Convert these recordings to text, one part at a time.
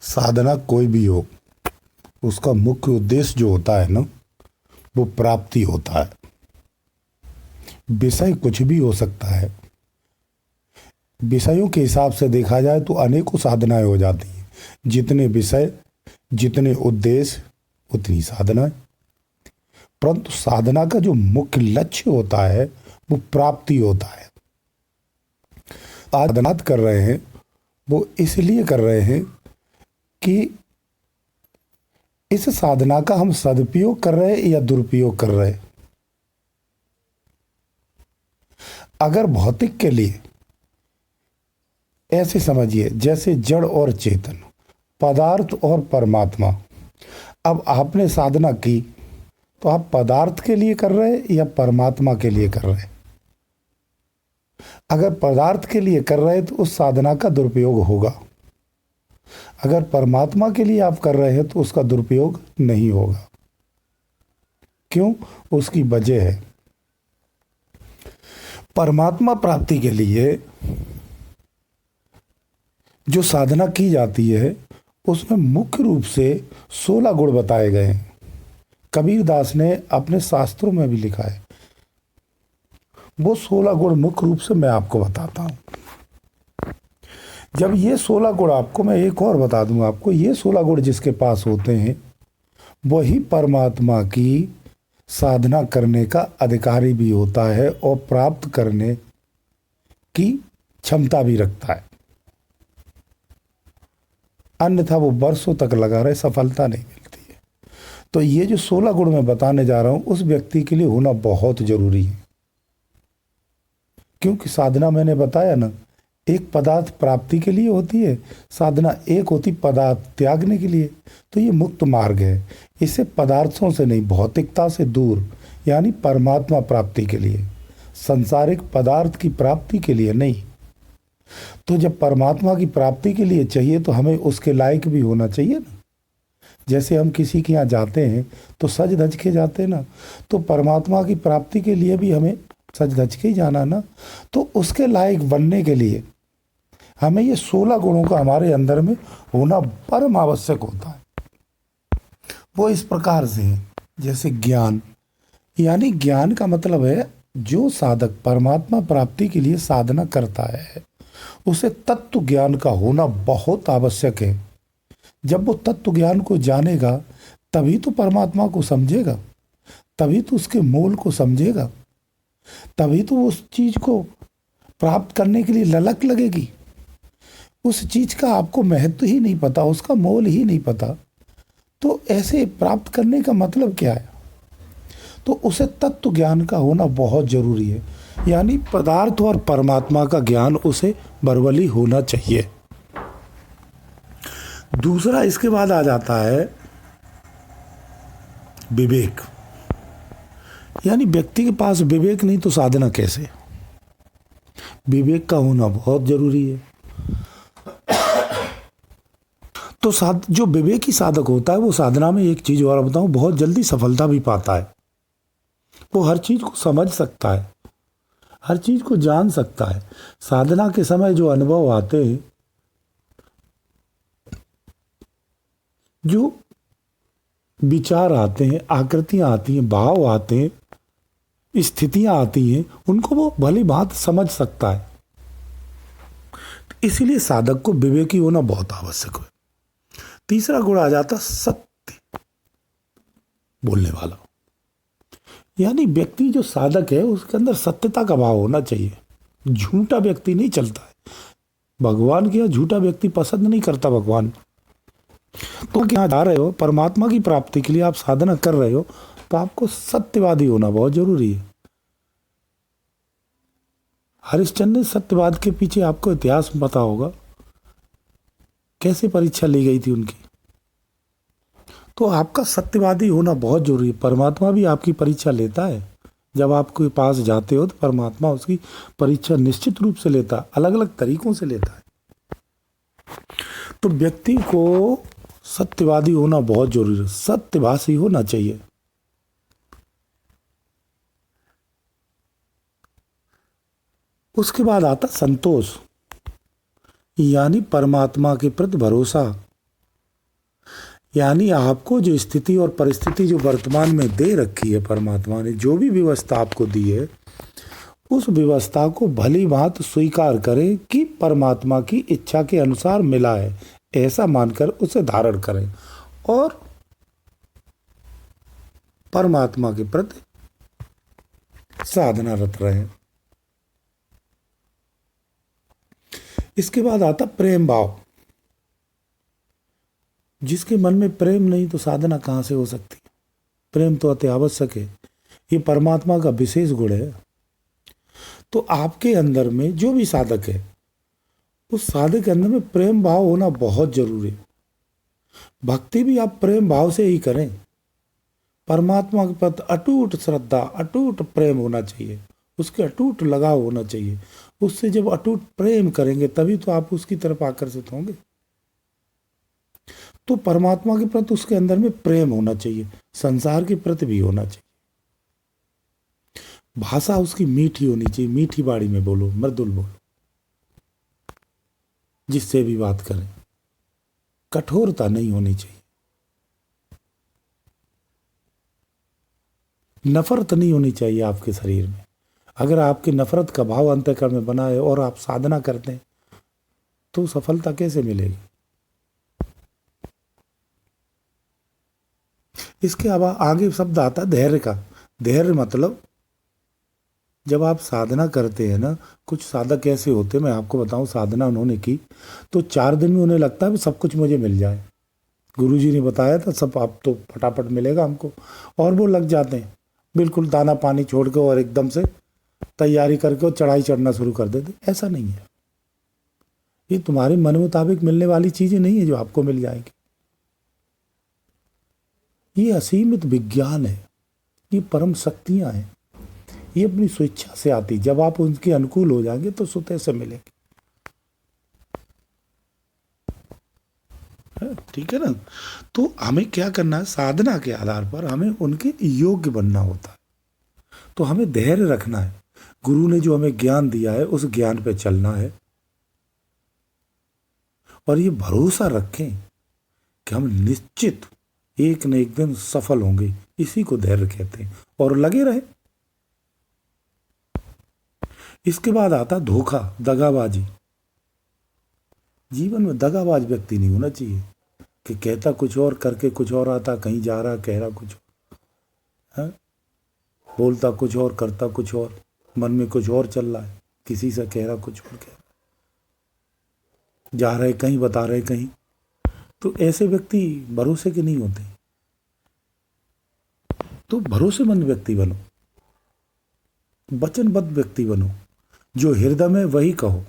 साधना कोई भी हो, उसका मुख्य उद्देश्य जो होता है ना, वो प्राप्ति होता है। विषय कुछ भी हो सकता है। विषयों के हिसाब से देखा जाए तो अनेकों साधनाएं हो जाती हैं। जितने विषय, जितने उद्देश्य, उतनी साधनाएं। परंतु साधना का जो मुख्य लक्ष्य होता है वो प्राप्ति होता है। साधना कर रहे हैं वो इसलिए कर रहे हैं कि इस साधना का हम सदुपयोग कर रहे हैं या दुरुपयोग कर रहे हैं। अगर भौतिक के लिए ऐसे समझिए जैसे जड़ और चेतन, पदार्थ और परमात्मा। अब आपने साधना की तो आप पदार्थ के लिए कर रहे हैं या परमात्मा के लिए कर रहे हैं। अगर पदार्थ के लिए कर रहे हैं तो उस साधना का दुरुपयोग होगा। अगर परमात्मा के लिए आप कर रहे हैं तो उसका दुरुपयोग नहीं होगा। क्यों? उसकी वजह है, परमात्मा प्राप्ति के लिए जो साधना की जाती है उसमें मुख्य रूप से 16 गुण बताए गए हैं। कबीर दास ने अपने शास्त्रों में भी लिखा है। वो 16 गुण मुख्य रूप से मैं आपको बताता हूं। जब ये 16 गुण आपको, मैं एक और बता दूं आपको, ये 16 गुण जिसके पास होते हैं वही परमात्मा की साधना करने का अधिकारी भी होता है और प्राप्त करने की क्षमता भी रखता है। अन्यथा वो वर्षों तक लगा रहे, सफलता नहीं मिलती है। तो ये जो 16 गुण मैं बताने जा रहा हूं उस व्यक्ति के लिए होना बहुत जरूरी है। क्योंकि साधना मैंने बताया ना, एक पदार्थ प्राप्ति के लिए होती है साधना, एक होती पदार्थ त्यागने के लिए। तो ये मुक्त मार्ग है। इसे पदार्थों से नहीं, भौतिकता से दूर, यानी परमात्मा प्राप्ति के लिए, सांसारिक पदार्थ की प्राप्ति के लिए नहीं। तो जब परमात्मा की प्राप्ति के लिए चाहिए तो हमें उसके लायक भी होना चाहिए ना। जैसे हम किसी के यहाँ जाते हैं तो सज धज के जाते हैं ना, तो परमात्मा की प्राप्ति के लिए भी हमें सज धज के ही जाना ना। तो उसके लायक बनने के लिए हमें ये 16 गुणों का हमारे अंदर में होना परम आवश्यक होता है। वो इस प्रकार से है जैसे ज्ञान, यानी ज्ञान का मतलब है जो साधक परमात्मा प्राप्ति के लिए साधना करता है उसे तत्व ज्ञान का होना बहुत आवश्यक है। जब वो तत्व ज्ञान को जानेगा तभी तो परमात्मा को समझेगा, तभी तो उसके मूल को समझेगा, तभी तो उस चीज को प्राप्त करने के लिए ललक लगेगी। उस चीज का आपको महत्व ही नहीं पता, उसका मोल ही नहीं पता, तो ऐसे प्राप्त करने का मतलब क्या है? तो उसे तत्व ज्ञान का होना बहुत जरूरी है, यानी पदार्थ और परमात्मा का ज्ञान उसे बरवली होना चाहिए। दूसरा इसके बाद आ जाता है विवेक, यानी व्यक्ति के पास विवेक नहीं तो साधना कैसे? विवेक का होना बहुत जरूरी है। तो जो विवेकी साधक होता है वो साधना में एक चीज और बताऊं, बहुत जल्दी सफलता भी पाता है। वो हर चीज को समझ सकता है, हर चीज को जान सकता है। साधना के समय जो अनुभव आते हैं, जो विचार आते हैं, आकृतियां आती हैं, भाव आते हैं, स्थितियां आती हैं, उनको वो भली भांति समझ सकता है। इसीलिए साधक को विवेकी होना बहुत आवश्यक है। तीसरा गुण आ जाता सत्य बोलने वाला, यानी व्यक्ति जो साधक है उसके अंदर सत्यता का भाव होना चाहिए। झूठा व्यक्ति नहीं चलता है। भगवान के यहाँ झूठा व्यक्ति पसंद नहीं करता भगवान। तो क्या जा रहे हो, परमात्मा की प्राप्ति के लिए आप साधना कर रहे हो, तो आपको सत्यवादी होना बहुत जरूरी है। हरिश्चंद्र सत्यवाद के पीछे आपको इतिहास पता होगा, कैसे परीक्षा ली गई थी उनकी। तो आपका सत्यवादी होना बहुत जरूरी है। परमात्मा भी आपकी परीक्षा लेता है। जब आपके पास जाते हो तो परमात्मा उसकी परीक्षा निश्चित रूप से लेता है, अलग अलग तरीकों से लेता है। तो व्यक्ति को सत्यवादी होना बहुत जरूरी है, सत्यभाषी होना चाहिए। उसके बाद आता संतोष, यानी परमात्मा के प्रति भरोसा यानी आपको जो स्थिति और परिस्थिति जो वर्तमान में दे रखी है, परमात्मा ने जो भी व्यवस्था आपको दी है, उस व्यवस्था को भली भांत स्वीकार करें कि परमात्मा की इच्छा के अनुसार मिला है, ऐसा मानकर उसे धारण करें और परमात्मा के प्रति साधनारत रहें। इसके बाद आता प्रेम भाव। जिसके मन में प्रेम नहीं तो साधना कहां से हो सकती? प्रेम तो अति आवश्यक है, ये परमात्मा का विशेष गुण है। तो आपके अंदर में जो भी साधक है, उस साधक के अंदर में प्रेम भाव होना बहुत जरूरी है। भक्ति भी आप प्रेम भाव से ही करें। परमात्मा के प्रति अटूट श्रद्धा, अटूट प्रेम होना चाहिए, उसके अटूट लगाव होना चाहिए। उससे जब अटूट प्रेम करेंगे तभी तो आप उसकी तरफ आकर्षित होंगे। तो परमात्मा के प्रति उसके अंदर में प्रेम होना चाहिए, संसार के प्रति भी होना चाहिए। भाषा उसकी मीठी होनी चाहिए, मीठी बाड़ी में बोलो, मृदुल बोलो, जिससे भी बात करें। कठोरता नहीं होनी चाहिए, नफरत नहीं होनी चाहिए आपके शरीर में। अगर आपकी नफरत का भाव अंतःकरण में बना है और आप साधना करते हैं तो सफलता कैसे मिलेगी? इसके अलावा आगे शब्द आता धैर्य का। धैर्य मतलब जब आप साधना करते हैं ना, कुछ साधक ऐसे होते हैं, मैं आपको बताऊं, साधना उन्होंने की तो 4 दिन में उन्हें लगता है सब कुछ मुझे मिल जाए। गुरुजी ने बताया था सब आप तो फटाफट मिलेगा हमको, और वो लग जाते हैं बिल्कुल दाना पानी छोड़ के और एकदम से तैयारी करके और चढ़ाई चढ़ना शुरू कर देते। ऐसा नहीं है, ये तुम्हारे मन मुताबिक मिलने वाली चीजें नहीं है जो आपको मिल जाएगी। ये असीमित विज्ञान है, ये परम शक्तियां हैं, ये अपनी स्वेच्छा से आती। जब आप उनके अनुकूल हो जाएंगे तो स्वतः से मिलेंगे। ठीक है ना? तो हमें क्या करना है, साधना के आधार पर हमें उनके योग्य बनना होता है। तो हमें धैर्य रखना है, गुरु ने जो हमें ज्ञान दिया है उस ज्ञान पे चलना है, और ये भरोसा रखें कि हम निश्चित एक न एक दिन सफल होंगे। इसी को धैर्य कहते हैं, और लगे रहे। इसके बाद आता धोखा, दगाबाजी। जीवन में दगाबाज व्यक्ति नहीं होना चाहिए कि कहता कुछ और करके कुछ और आता, कहीं जा रहा कह रहा कुछ है, बोलता कुछ और करता कुछ और, मन में कुछ और चल रहा है, किसी से कह रहा कुछ और, कह रहा जा रहे कहीं बता रहे कहीं। तो ऐसे व्यक्ति भरोसे के नहीं होते। तो भरोसेमंद व्यक्ति बनो, वचनबद्ध व्यक्ति बनो, जो हृदय में वही कहो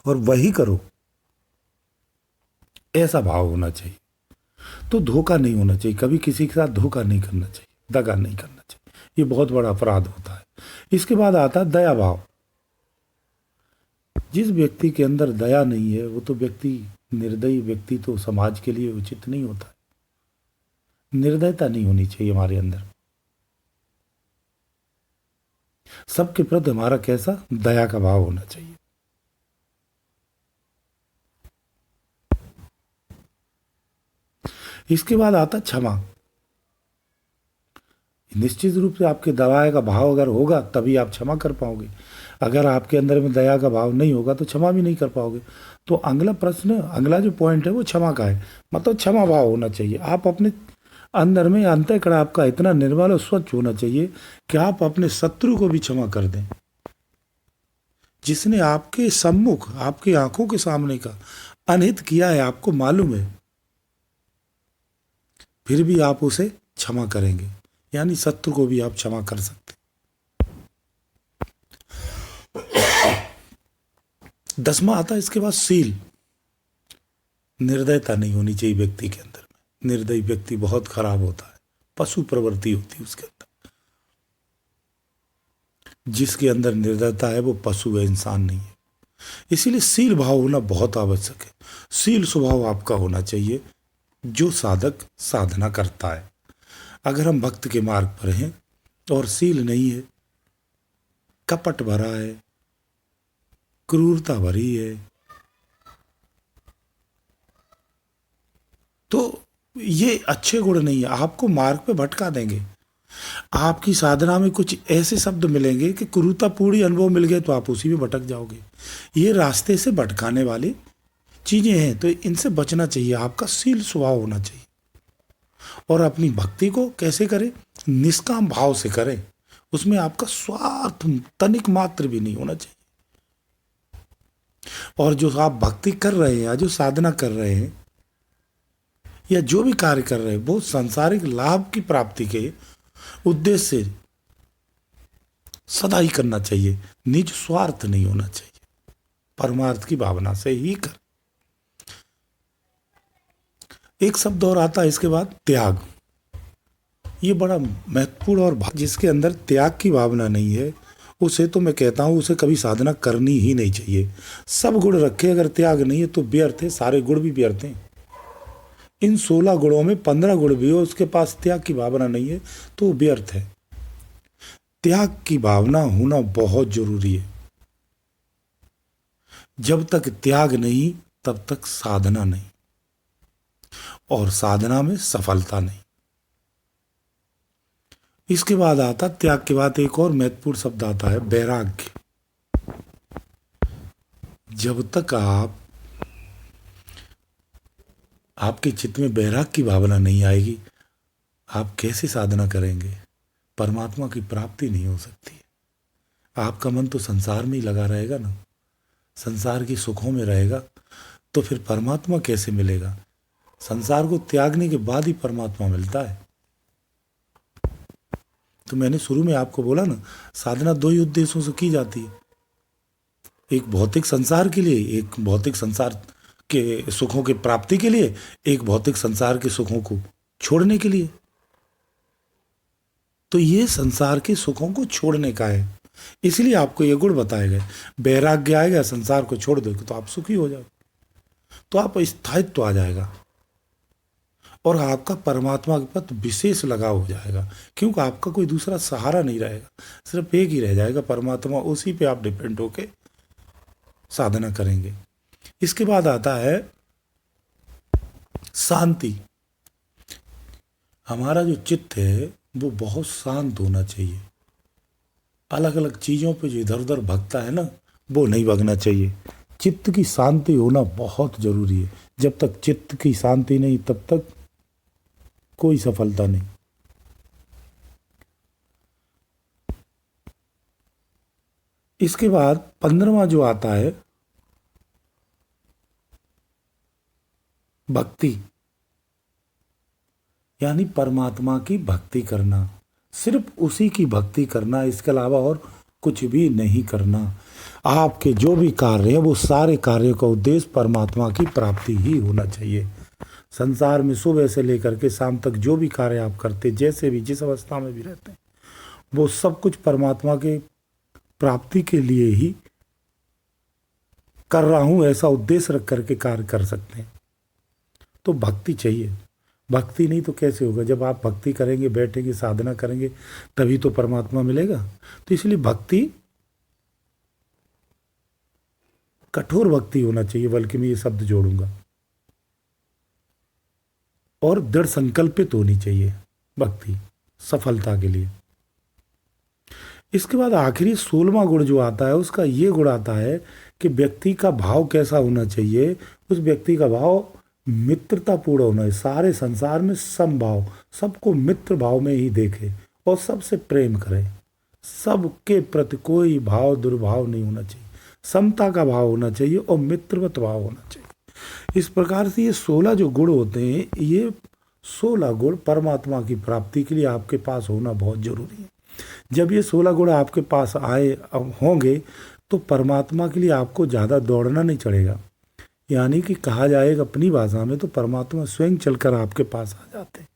और वही करो, ऐसा भाव होना चाहिए। तो धोखा नहीं होना चाहिए, कभी किसी के साथ धोखा नहीं करना चाहिए, दगा नहीं करना चाहिए, ये बहुत बड़ा अपराध होता है। इसके बाद आता है दया भाव। जिस व्यक्ति के अंदर दया नहीं है वो तो व्यक्ति, निर्दयी व्यक्ति तो समाज के लिए उचित नहीं होता है। निर्दयता नहीं होनी चाहिए हमारे अंदर। सबके प्रति हमारा कैसा दया का भाव होना चाहिए। इसके बाद आता क्षमा। निश्चित रूप से आपके दया का भाव अगर होगा तभी आप क्षमा कर पाओगे। अगर आपके अंदर में दया का भाव नहीं होगा तो क्षमा भी नहीं कर पाओगे। तो अगला प्रश्न, अगला जो पॉइंट है वो क्षमा का है। मतलब क्षमा भाव होना चाहिए। आप अपने अंदर में, अंतःकरण आपका इतना निर्मल और स्वच्छ होना चाहिए कि आप अपने शत्रु को भी क्षमा कर दें। जिसने आपके सम्मुख, आपकी आंखों के सामने का अनहित किया है, आपको मालूम है, फिर भी आप उसे क्षमा करेंगे, यानी शत्रु को भी आप क्षमा कर सकते। 10वां आता है इसके बाद शील। निर्दयता नहीं होनी चाहिए व्यक्ति के अंदर में। निर्दयी व्यक्ति बहुत खराब होता है, पशु प्रवृत्ति होती है उसके अंदर। जिसके अंदर निर्दयता है वो पशु है, इंसान नहीं है। इसीलिए शील भाव होना बहुत आवश्यक है। शील स्वभाव आपका होना चाहिए जो साधक साधना करता है। अगर हम भक्त के मार्ग पर हैं और शील नहीं है, कपट भरा है, क्रूरता भरी है, तो ये अच्छे गुण नहीं है, आपको मार्ग पे भटका देंगे। आपकी साधना में कुछ ऐसे शब्द मिलेंगे कि कुरूतापूर्ण अनुभव मिल गए तो आप उसी में भटक जाओगे। ये रास्ते से भटकाने वाली चीजें हैं, तो इनसे बचना चाहिए। आपका शील स्वभाव होना चाहिए। और अपनी भक्ति को कैसे करें? निष्काम भाव से करें, उसमें आपका स्वार्थ तनिक मात्र भी नहीं होना चाहिए। और जो आप भक्ति कर रहे हैं या जो साधना कर रहे हैं या जो भी कार्य कर रहे हैं, वो सांसारिक लाभ की प्राप्ति के उद्देश्य से सदा ही करना चाहिए। निज स्वार्थ नहीं होना चाहिए, परमार्थ की भावना से ही कर। एक शब्द और आता है इसके बाद, त्याग। ये बड़ा महत्वपूर्ण और जिसके अंदर त्याग की भावना नहीं है, उसे तो मैं कहता हूं उसे कभी साधना करनी ही नहीं चाहिए। सब गुण रखे, अगर त्याग नहीं है तो व्यर्थ है, सारे गुण भी व्यर्थ हैं। इन 16 गुणों में 15 गुण भी हो, उसके पास त्याग की भावना नहीं है तो व्यर्थ है। त्याग की भावना होना बहुत जरूरी है। जब तक त्याग नहीं तब तक साधना नहीं, और साधना में सफलता नहीं। इसके बाद आता, त्याग के बाद एक और महत्वपूर्ण शब्द आता है, वैराग्य। जब तक आपके चित्त में वैराग्य की भावना नहीं आएगी, आप कैसे साधना करेंगे? परमात्मा की प्राप्ति नहीं हो सकती है। आपका मन तो संसार में ही लगा रहेगा ना, संसार की सुखों में रहेगा, तो फिर परमात्मा कैसे मिलेगा? संसार को त्यागने के बाद ही परमात्मा मिलता है। तो मैंने शुरू में आपको बोला ना, साधना 2 ही उद्देश्यों से की जाती है। एक भौतिक संसार के लिए, एक भौतिक संसार के सुखों की प्राप्ति के लिए, एक भौतिक संसार के सुखों को छोड़ने के लिए। तो ये संसार के सुखों को छोड़ने का है, इसलिए आपको ये गुण बताए गए। वैराग्य आएगा, संसार को छोड़ दोगे तो आप सुखी हो जाओगे, तो आप स्थायित्व आ जाएगा और आपका परमात्मा के प्रति विशेष लगाव हो जाएगा, क्योंकि आपका कोई दूसरा सहारा नहीं रहेगा, सिर्फ एक ही रह जाएगा परमात्मा, उसी पे आप डिपेंड होके साधना करेंगे। इसके बाद आता है शांति। हमारा जो चित्त है वो बहुत शांत होना चाहिए। अलग अलग चीजों पे जो इधर उधर भगता है ना, वो नहीं भगना चाहिए। चित्त की शांति होना बहुत जरूरी है। जब तक चित्त की शांति नहीं, तब तक कोई सफलता नहीं। इसके बाद 15वां जो आता है, भक्ति, यानी परमात्मा की भक्ति करना, सिर्फ उसी की भक्ति करना, इसके अलावा और कुछ भी नहीं करना। आपके जो भी कार्य हैं वो सारे कार्यों का उद्देश्य परमात्मा की प्राप्ति ही होना चाहिए। संसार में सुबह से लेकर के शाम तक जो भी कार्य आप करते, जैसे भी जिस अवस्था में भी रहते हैं, वो सब कुछ परमात्मा के प्राप्ति के लिए ही कर रहा हूं, ऐसा उद्देश्य रख करके कार्य कर सकते हैं। तो भक्ति चाहिए। भक्ति नहीं तो कैसे होगा? जब आप भक्ति करेंगे, बैठेंगे, साधना करेंगे, तभी तो परमात्मा मिलेगा। तो इसलिए भक्ति कठोर भक्ति होना चाहिए, बल्कि मैं ये शब्द जोड़ूंगा, और दृढ़ संकल्पित होनी चाहिए भक्ति सफलता के लिए। इसके बाद आखिरी 16वां गुण जो आता है, उसका ये गुण आता है कि व्यक्ति का भाव कैसा होना चाहिए। उस व्यक्ति का भाव मित्रतापूर्ण होना है। सारे संसार में समभाव, सबको मित्र भाव में ही देखे और सबसे प्रेम करे। सबके प्रति कोई भाव दुर्भाव नहीं होना चाहिए, समता का भाव होना चाहिए और मित्रवत भाव होना चाहिए। इस प्रकार से ये 16 जो गुण होते हैं, ये 16 गुण परमात्मा की प्राप्ति के लिए आपके पास होना बहुत जरूरी है। जब ये 16 गुण आपके पास आए होंगे तो परमात्मा के लिए आपको ज़्यादा दौड़ना नहीं चढ़ेगा। यानी कि कहा जाएगा अपनी भाषा में, तो परमात्मा स्वयं चलकर आपके पास आ जाते हैं।